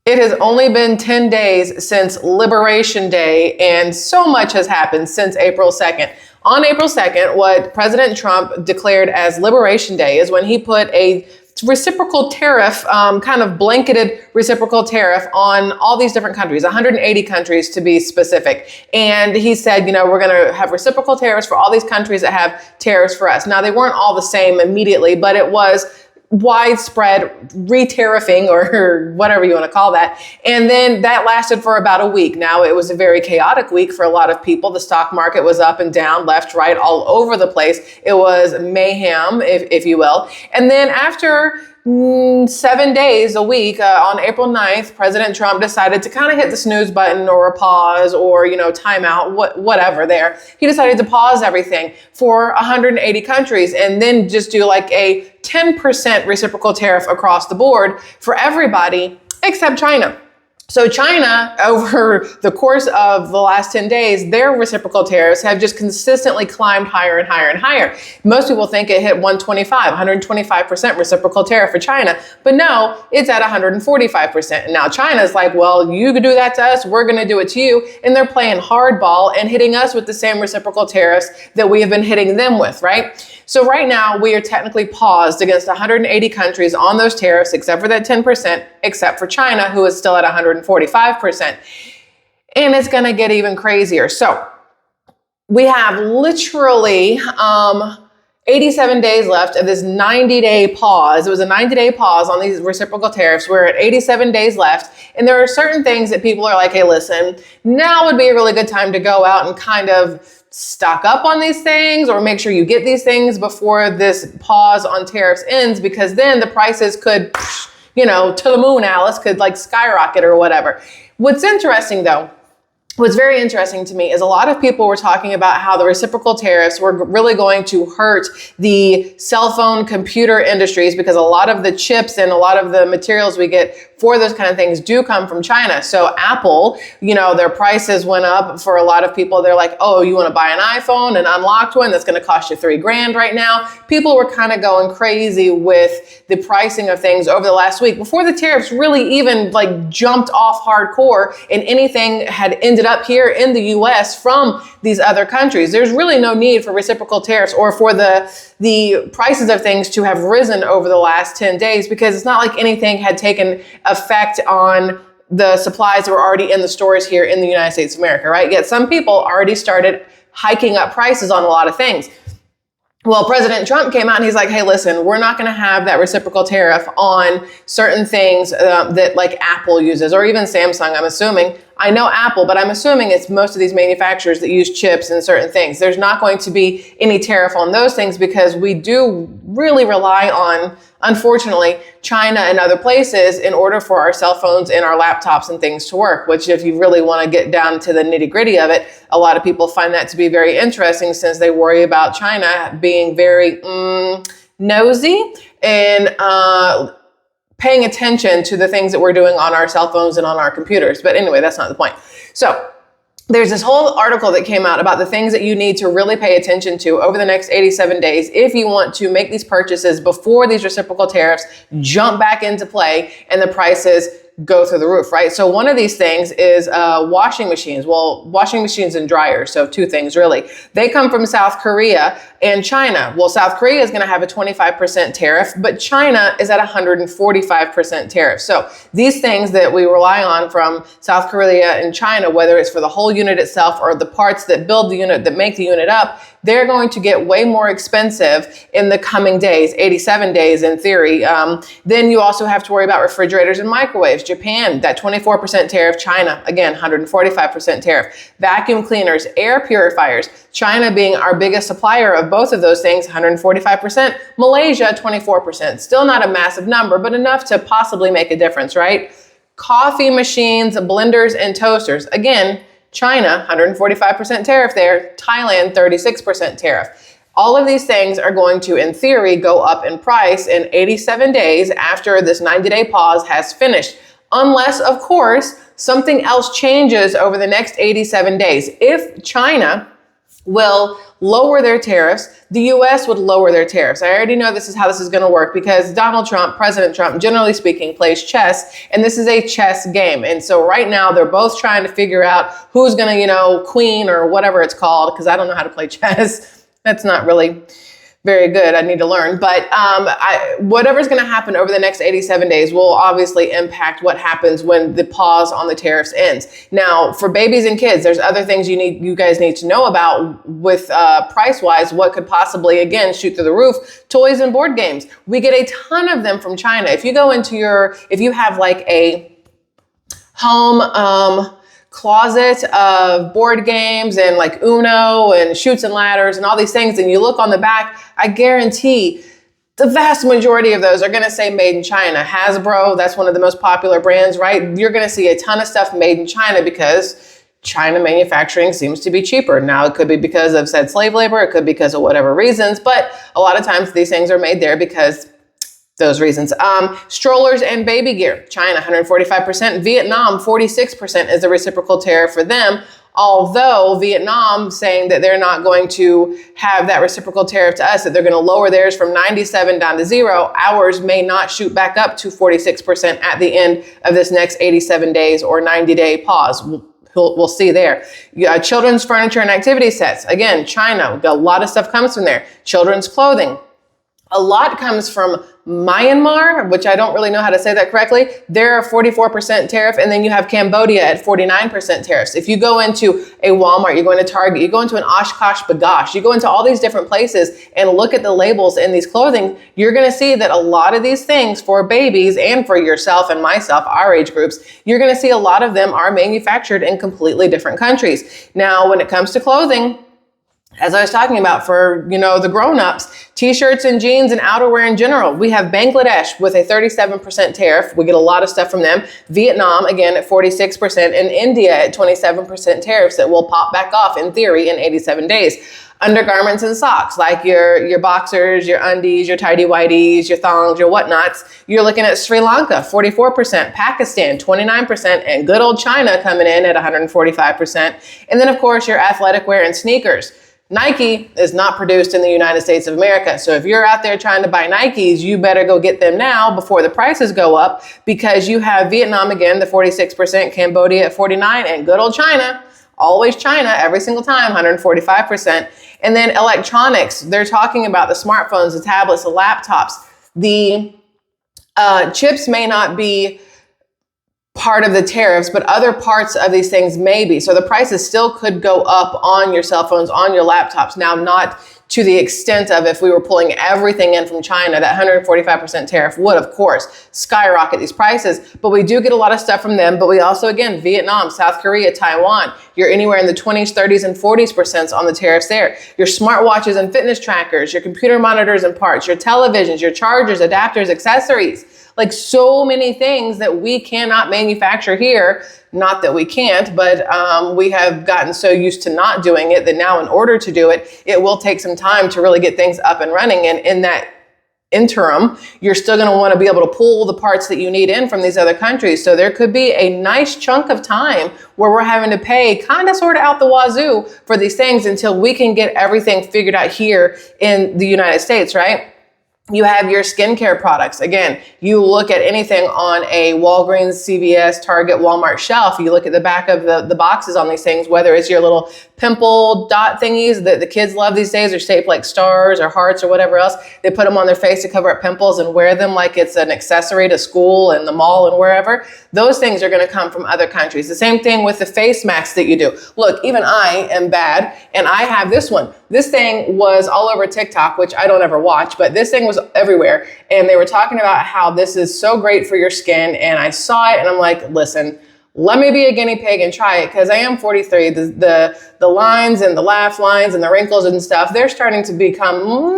It has only been 10 days since Liberation Day, and so much has happened since April 2nd. On April 2nd, what President Trump declared as Liberation Day is when he put a reciprocal tariff, kind of blanketed reciprocal tariff on all these different countries, 180 countries to be specific. And he said, we're going to have reciprocal tariffs for all these countries that have tariffs for us. Now, they weren't all the same immediately, but it was widespread re-tariffing or whatever you want to call that. And then that lasted for about a week. Now, it was a very chaotic week for a lot of people. The stock market was up and down, left, right, all over the place. It was mayhem, if you will. And then after 7 days a week, on April 9th, President Trump decided to kind of hit the snooze button or a pause or, timeout, whatever there. He decided to pause everything for 180 countries and then just do like a 10% reciprocal tariff across the board for everybody except China. So China, over the course of the last 10 days, their reciprocal tariffs have just consistently climbed higher and higher and higher. Most people think it hit 125% reciprocal tariff for China, but no, it's at 145%. And now China's like, well, you could do that to us, we're going to do it to you. And they're playing hardball and hitting us with the same reciprocal tariffs that we have been hitting them with, right? So right now we are technically paused against 180 countries on those tariffs, except for that 10%, except for China, who is still at 145%. And it's going to get even crazier. So we have literally 87 days left of this 90-day pause. It was a 90-day pause on these reciprocal tariffs. We're at 87 days left. And there are certain things that people are like, hey, listen, now would be a really good time to go out and kind of stock up on these things or make sure you get these things before this pause on tariffs ends, because then the prices could, to the moon, Alice, could like skyrocket or whatever. What's interesting though, what's very interesting to me is a lot of people were talking about how the reciprocal tariffs were really going to hurt the cell phone computer industries because a lot of the chips and a lot of the materials we get for those kind of things do come from China. So Apple, their prices went up for a lot of people. They're like, oh, you want to buy an iPhone, an unlocked one that's going to cost you $3,000 right now. People were kind of going crazy with the pricing of things over the last week before the tariffs really even like jumped off hardcore and anything had ended up here in the US from these other countries. There's really no need for reciprocal tariffs or for the prices of things to have risen over the last 10 days because it's not like anything had taken effect on the supplies that were already in the stores here in the United States of America, right? Yet some people already started hiking up prices on a lot of things. Well, President Trump came out and he's like, hey, listen, we're not going to have that reciprocal tariff on certain things that like Apple uses or even Samsung, I'm assuming. I know Apple, but I'm assuming it's most of these manufacturers that use chips and certain things. There's not going to be any tariff on those things because we do really rely on, unfortunately, China and other places in order for our cell phones and our laptops and things to work, which if you really want to get down to the nitty gritty of it, a lot of people find that to be very interesting since they worry about China being very nosy and paying attention to the things that we're doing on our cell phones and on our computers. But anyway, that's not the point. So there's this whole article that came out about the things that you need to really pay attention to over the next 87 days if you want to make these purchases before these reciprocal tariffs jump back into play and the prices go through the roof, right? So one of these things is washing machines. Well, washing machines and dryers. So two things really. They come from South Korea and China. Well, South Korea is going to have a 25% tariff, but China is at 145% tariff. So these things that we rely on from South Korea and China, whether it's for the whole unit itself or the parts that build the unit, that make the unit up, they're going to get way more expensive in the coming days, 87 days in theory. Then you also have to worry about refrigerators and microwaves. Japan, that 24% tariff. China, again, 145% tariff. Vacuum cleaners, air purifiers. China being our biggest supplier of both of those things, 145%. Malaysia, 24%. Still not a massive number, but enough to possibly make a difference, right? Coffee machines, blenders, and toasters. Again, China, 145% tariff there. Thailand, 36% tariff. All of these things are going to, in theory, go up in price in 87 days after this 90-day pause has finished. Unless, of course, something else changes over the next 87 days. If China will lower their tariffs. The US would lower their tariffs. I already know this is how this is going to work because Donald Trump, President Trump, generally speaking, plays chess, and this is a chess game. And so right now they're both trying to figure out who's going to, queen or whatever it's called, because I don't know how to play chess. That's not really very good. I need to learn. But whatever's going to happen over the next 87 days will obviously impact what happens when the pause on the tariffs ends. Now, for babies and kids, there's other things you guys need to know about with price-wise, what could possibly, again, shoot through the roof. Toys and board games. We get a ton of them from China. If you go into if you have like a home closet of board games and like Uno and Chutes and Ladders and all these things, and you look on the back, I guarantee the vast majority of those are going to say made in China. Hasbro, that's one of the most popular brands, right? You're going to see a ton of stuff made in China because China manufacturing seems to be cheaper. Now, it could be because of said slave labor, it could be because of whatever reasons, but a lot of times these things are made there because those reasons. Strollers and baby gear. China, 145%. Vietnam, 46% is the reciprocal tariff for them. Although Vietnam saying that they're not going to have that reciprocal tariff to us, that they're going to lower theirs from 97 down to 0, ours may not shoot back up to 46% at the end of this next 87 days or 90-day pause. We'll see there. Children's furniture and activity sets. Again, China, a lot of stuff comes from there. Children's clothing. A lot comes from Myanmar, which I don't really know how to say that correctly. They're a 44% tariff, and then you have Cambodia at 49% tariffs. If you go into a Walmart, you go into Target, you go into an Oshkosh B'gosh, you go into all these different places and look at the labels in these clothing, you're going to see that a lot of these things for babies and for yourself and myself, our age groups, you're going to see a lot of them are manufactured in completely different countries. Now, when it comes to clothing, as I was talking about for, the grown-ups, t-shirts and jeans and outerwear in general, we have Bangladesh with a 37% tariff. We get a lot of stuff from them. Vietnam, again, at 46%, and India at 27% tariffs that will pop back off in theory in 87 days. Undergarments and socks, like your boxers, your undies, your tighty-whities, your thongs, your whatnots. You're looking at Sri Lanka, 44%, Pakistan, 29%, and good old China coming in at 145%. And then, of course, your athletic wear and sneakers. Nike is not produced in the United States of America. So if you're out there trying to buy Nikes, you better go get them now before the prices go up, because you have Vietnam again, the 46%, Cambodia at 49%, and good old China, always China, every single time, 145%. And then electronics, they're talking about the smartphones, the tablets, the laptops. The chips may not be part of the tariffs, but other parts of these things may be. So the prices still could go up on your cell phones, on your laptops. Now, not to the extent of if we were pulling everything in from China, that 145% tariff would, of course, skyrocket these prices. But we do get a lot of stuff from them. But we also, again, Vietnam, South Korea, Taiwan, you're anywhere in the 20s, 30s, and 40s% on the tariffs there. Your smartwatches and fitness trackers, your computer monitors and parts, your televisions, your chargers, adapters, accessories. Like so many things that we cannot manufacture here. Not that we can't, but we have gotten so used to not doing it that now in order to do it, it will take some time to really get things up and running. And in that interim, you're still going to want to be able to pull the parts that you need in from these other countries. So there could be a nice chunk of time where we're having to pay kind of sort of out the wazoo for these things until we can get everything figured out here in the United States, right? You have your skincare products. Again, you look at anything on a Walgreens, CVS, Target, Walmart shelf, you look at the back of the boxes on these things, whether it's your little pimple dot thingies that the kids love these days, are shaped like stars or hearts or whatever else. They put them on their face to cover up pimples and wear them like it's an accessory to school and the mall and wherever. Those things are going to come from other countries. The same thing with the face masks that you do. Look, even I am bad, and I have this one. This thing was all over TikTok, which I don't ever watch, but this thing was everywhere. And they were talking about how this is so great for your skin. And I saw it and I'm like, listen, let me be a guinea pig and try it, because I am 43. The lines and the laugh lines and the wrinkles and stuff, they're starting to become,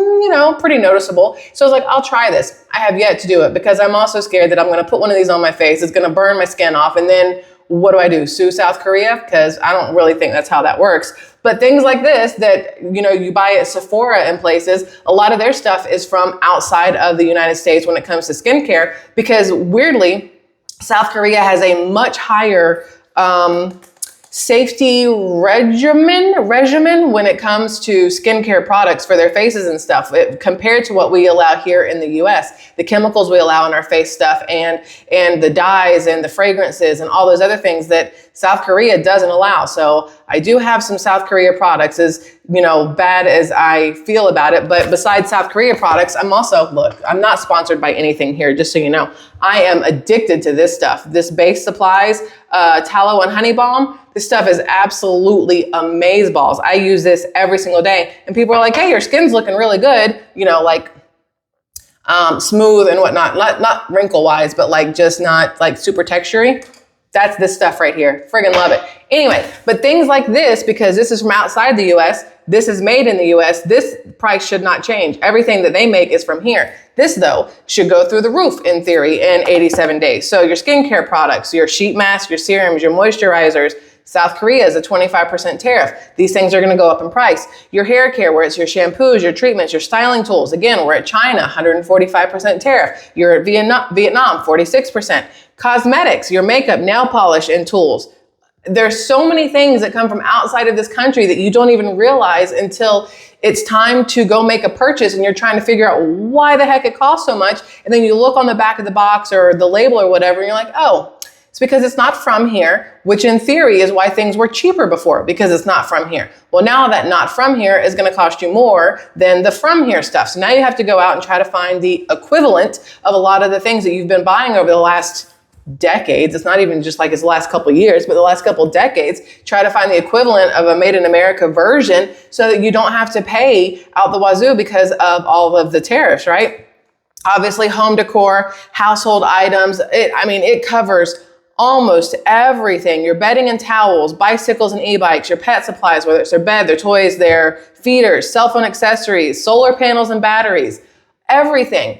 pretty noticeable. So I was like, I'll try this. I have yet to do it because I'm also scared that I'm going to put one of these on my face. It's going to burn my skin off. And then what do? Sue South Korea? Because I don't really think that's how that works. But things like this that, you buy at Sephora and places, a lot of their stuff is from outside of the United States when it comes to skincare, because weirdly, South Korea has a much higher safety regimen when it comes to skincare products for their faces and stuff, compared to what we allow here in the US. The chemicals we allow in our face stuff, and the dyes and the fragrances and all those other things that South Korea doesn't allow. So I do have some South Korea products, as bad as I feel about it. But besides South Korea products, I'm not sponsored by anything here, just so you know. I am addicted to this stuff. This Base Supplies tallow and honey balm. This stuff is absolutely amazeballs. I use this every single day, and people are like, "Hey, your skin's looking really good," smooth and whatnot. Not wrinkle wise, but just not super textury. That's this stuff right here. Friggin' love it. Anyway, but things like this, because this is from outside the US, this is made in the US, this price should not change. Everything that they make is from here. This, though, should go through the roof in theory in 87 days. So your skincare products, your sheet masks, your serums, your moisturizers, South Korea is a 25% tariff. These things are going to go up in price. Your hair care, where it's your shampoos, your treatments, your styling tools. Again, we're at China, 145% tariff. You're at Vietnam, 46%. Cosmetics, your makeup, nail polish, and tools. There's so many things that come from outside of this country that you don't even realize until it's time to go make a purchase and you're trying to figure out why the heck it costs so much. And then you look on the back of the box or the label or whatever, and you're like, oh, it's because it's not from here, which in theory is why things were cheaper before, because it's not from here. Well, now that not from here is going to cost you more than the from here stuff. So now you have to go out and try to find the equivalent of a lot of the things that you've been buying over the last decades. It's not even just it's the last couple of years, but the last couple of decades. Try to find the equivalent of a made in America version so that you don't have to pay out the wazoo because of all of the tariffs, right? Obviously, home decor, household items. It covers almost everything. Your bedding and towels, bicycles and e-bikes, your pet supplies, whether it's their bed, their toys, their feeders, cell phone accessories, solar panels and batteries, everything.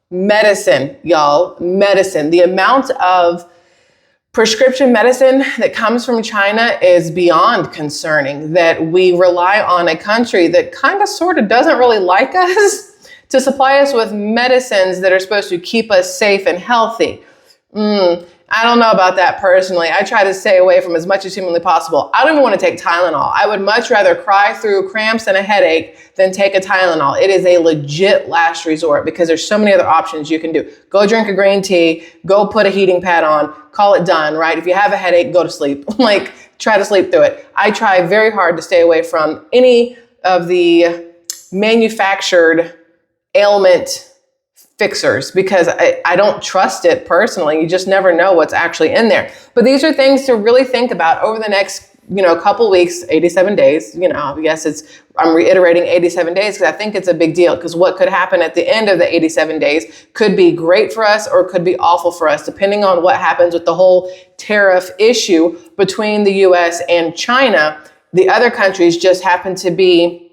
Medicine, y'all, medicine. The amount of prescription medicine that comes from China is beyond concerning, that we rely on a country that kind of sort of doesn't really like us to supply us with medicines that are supposed to keep us safe and healthy. I don't know about that personally. I try to stay away from as much as humanly possible. I don't even want to take Tylenol. I would much rather cry through cramps and a headache than take a Tylenol. It is a legit last resort because there's so many other options you can do. Go drink a green tea, go put a heating pad on, call it done, right? If you have a headache, go to sleep. Try to sleep through it. I try very hard to stay away from any of the manufactured ailment fixers because I don't trust it personally. You just never know what's actually in there. But these are things to really think about over the next, couple weeks, 87 days. Yes, I'm reiterating 87 days because I think it's a big deal, because what could happen at the end of the 87 days could be great for us or could be awful for us, depending on what happens with the whole tariff issue between the US and China. The other countries just happen to be,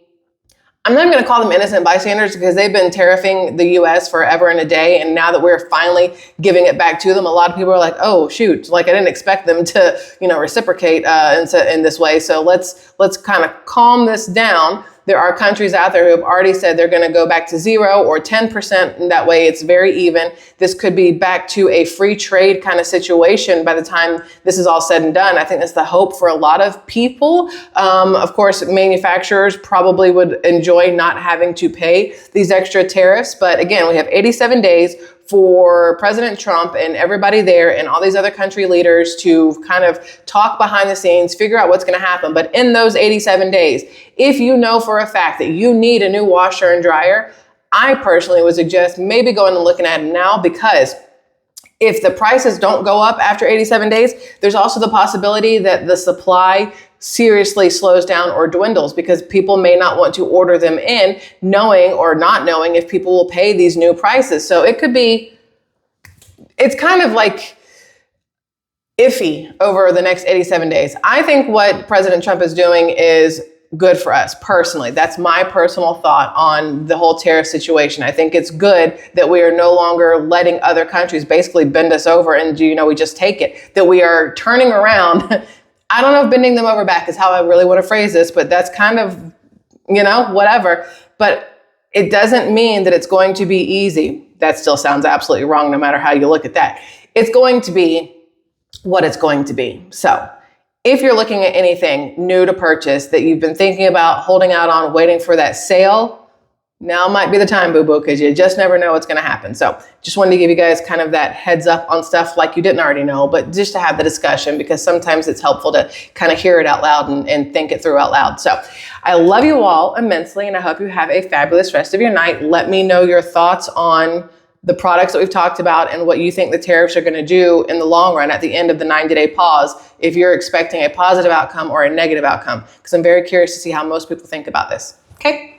I'm not even going to call them innocent bystanders because they've been tariffing the US forever and a day. And now that we're finally giving it back to them, a lot of people are like, oh, shoot, I didn't expect them to, reciprocate in this way. So let's kind of calm this down. There are countries out there who have already said they're going to go back to 0 or 10%. And that way it's very even. This could be back to a free trade kind of situation by the time this is all said and done. I think that's the hope for a lot of people. Of course, manufacturers probably would enjoy not having to pay these extra tariffs. But again, we have 87 days for President Trump and everybody there and all these other country leaders to kind of talk behind the scenes, figure out what's going to happen. But in those 87 days, if you know for a fact that you need a new washer and dryer, I personally would suggest maybe going and looking at it now, because if the prices don't go up after 87 days, there's also the possibility that the supply seriously slows down or dwindles because people may not want to order them in, knowing or not knowing if people will pay these new prices. So it could be, it's kind of iffy over the next 87 days. I think what President Trump is doing is good for us personally. That's my personal thought on the whole tariff situation. I think it's good that we are no longer letting other countries basically bend us over and we just take it, that we are turning around. I don't know if bending them over back is how I really want to phrase this, but that's kind of, whatever. But it doesn't mean that it's going to be easy. That still sounds absolutely wrong, no matter how you look at that. It's going to be what it's going to be. So If you're looking at anything new to purchase that you've been thinking about, holding out on, waiting for that sale, now might be the time, boo-boo, because you just never know what's going to happen. So just wanted to give you guys kind of that heads up on stuff like you didn't already know, but just to have the discussion, because sometimes it's helpful to kind of hear it out loud and think it through out loud. So I love you all immensely, and I hope you have a fabulous rest of your night. Let me know your thoughts on the products that we've talked about and what you think the tariffs are going to do in the long run at the end of the 90-day pause, if you're expecting a positive outcome or a negative outcome, because I'm very curious to see how most people think about this. Okay?